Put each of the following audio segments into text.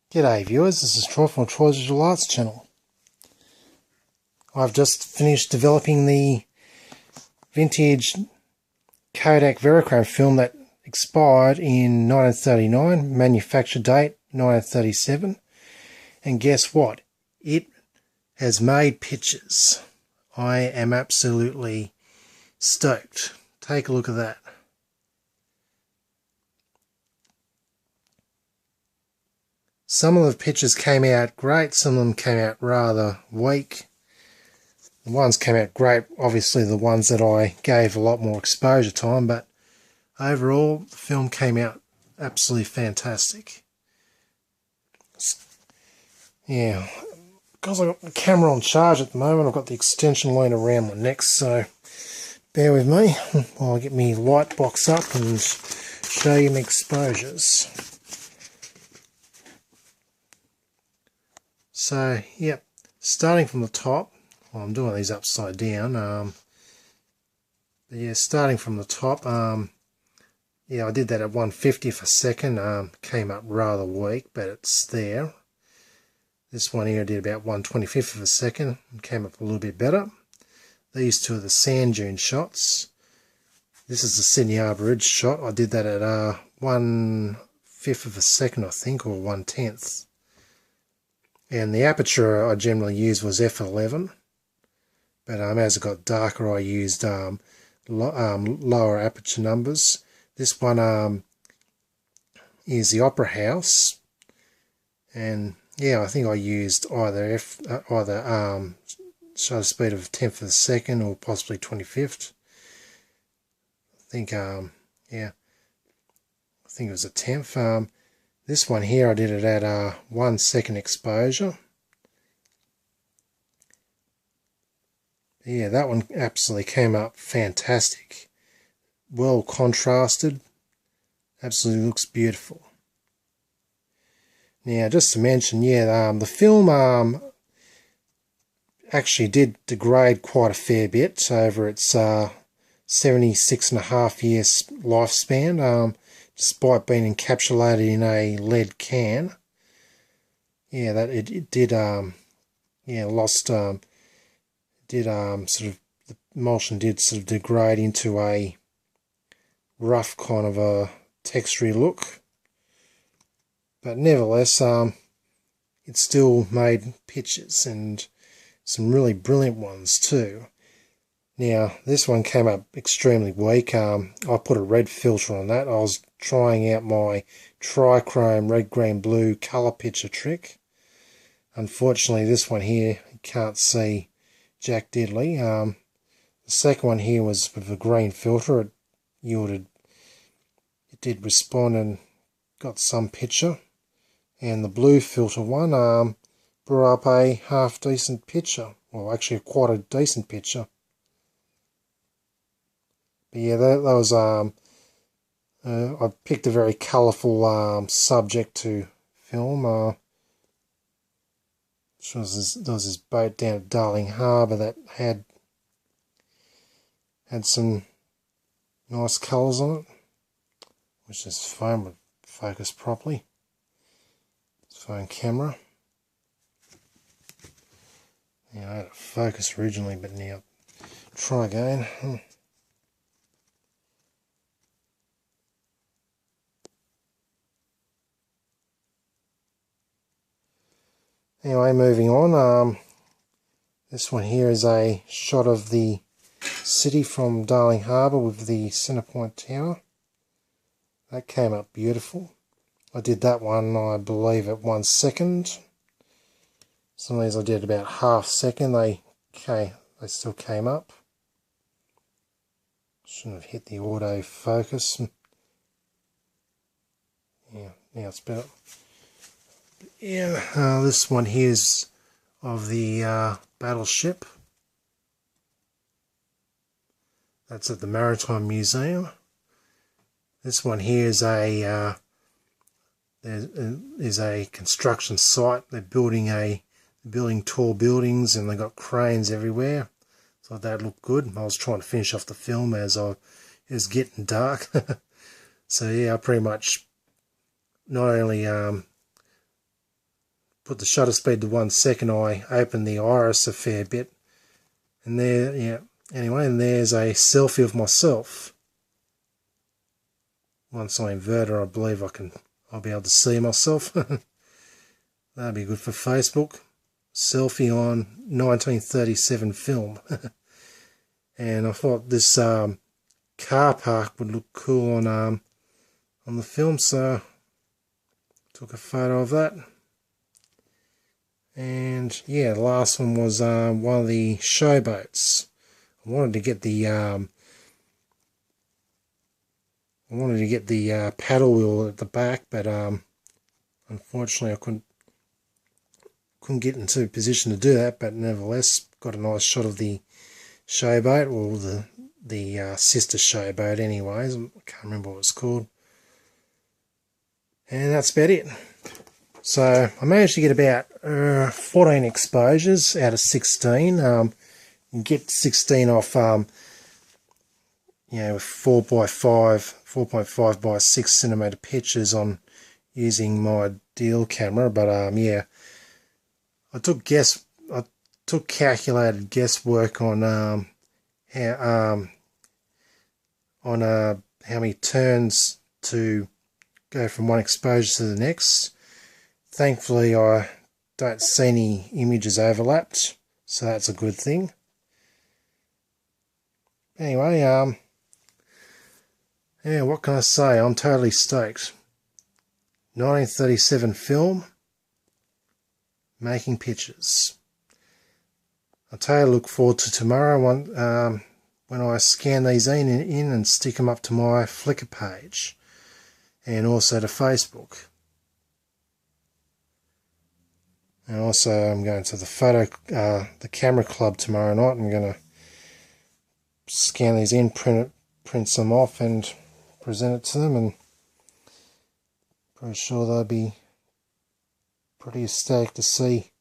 G'day viewers, this is Troy from Troy's Digital Arts channel. I've just finished developing the vintage Kodak Verichrome film that expired in 1939, manufacture date 1937, and guess what? It has made pictures. I am absolutely stoked. Take a look at that. Some of the pictures came out great, some of them came out rather weak. The ones came out great, obviously the ones that I gave a lot more exposure time, but overall the film came out absolutely fantastic. Yeah, because I've got the camera on charge at the moment, I've got the extension line around my neck, so bear with me while I get my light box up and show you my exposures. So, yep, starting from the top, well, I'm doing these upside down, but yeah, starting from the top, yeah, I did that at 1/50th a second, came up rather weak, but it's there. This one here I did about 1/25th of a second, and came up a little bit better. These two are the sand dune shots. This is the Sydney Harbour Bridge shot. I did that at 1/5 of a second, I think, or 1/10th. And the aperture I generally used was f11, but as it got darker I used lower aperture numbers. This one is the Opera House, and yeah, I think I used either shutter speed of 1/10th of a second or possibly 25th. I think yeah, I think it was a 10th. This one here I did it at 1 second exposure. Yeah, that one absolutely came up fantastic. Well contrasted. Absolutely looks beautiful. Now, just to mention, yeah, the film actually did degrade quite a fair bit over its 76.5 years lifespan. Despite being encapsulated in a lead can. Yeah, that it did yeah, lost did sort of, the emulsion did sort of degrade into a rough kind of a textury look, but nevertheless it still made pictures, and some really brilliant ones too. Now, this one came up extremely weak. I put a red filter on that. I was trying out my trichrome red, green, blue colour picture trick. Unfortunately, this one here, you can't see jack diddly. The second one here was with a green filter. It did respond and got some picture. And the blue filter one brought up a half decent picture. Well, actually quite a decent picture. But yeah, that was I picked a very colourful subject to film. There was this boat down at Darling Harbour that had some nice colours on it. Which this phone would focus properly. This phone camera. Yeah, I had it focused originally, but now try again. Anyway, moving on. This one here is a shot of the city from Darling Harbour with the Centrepoint Tower. That came up beautiful. I did that one, I believe, at 1 second. Some of these I did about half second. They still came up. Shouldn't have hit the auto focus. Yeah, now it's better. Yeah, this one here is of the battleship. That's at the Maritime Museum. This one here is a construction site. They're building tall buildings, and they've got cranes everywhere. So that looked good. I was trying to finish off the film as it was getting dark. So yeah, I pretty much not only put the shutter speed to 1 second, I opened the iris a fair bit. And there, yeah, anyway, and there's a selfie of myself. Once I invert her, I believe I'll be able to see myself. That'd be good for Facebook. Selfie on 1937 film. And I thought this car park would look cool on the film, so took a photo of that. And yeah, the last one was one of the showboats. I wanted to get the paddle wheel at the back, but unfortunately I couldn't get into a position to do that. But nevertheless, got a nice shot of the showboat, or the sister showboat anyways. I can't remember what it's called. And that's about it. So I managed to get about 14 exposures out of 16. You can get 16 off, 4.5 by 6 centimeter pictures on using my deal camera. But yeah, I took calculated guesswork on how many turns to go from one exposure to the next. Thankfully, I don't see any images overlapped, so that's a good thing. Anyway, yeah, what can I say? I'm totally stoked. 1937 film, making pictures. I totally look forward to tomorrow when I scan these in and stick them up to my Flickr page, and also to Facebook. And also I'm going to the camera club tomorrow night. I'm going to scan these in, print some off and present it to them, and pretty sure they'll be pretty ecstatic to see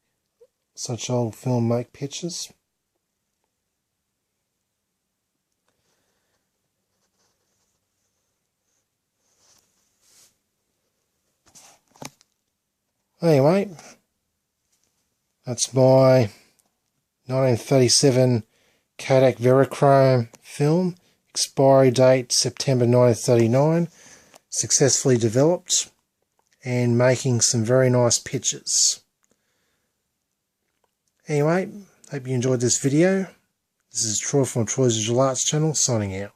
such old film make pictures. Anyway, that's my 1937 Kodak Verichrome film, expiry date September 1939, successfully developed and making some very nice pictures. Anyway, hope you enjoyed this video. This is Troy from Troy's Digital Arts channel, signing out.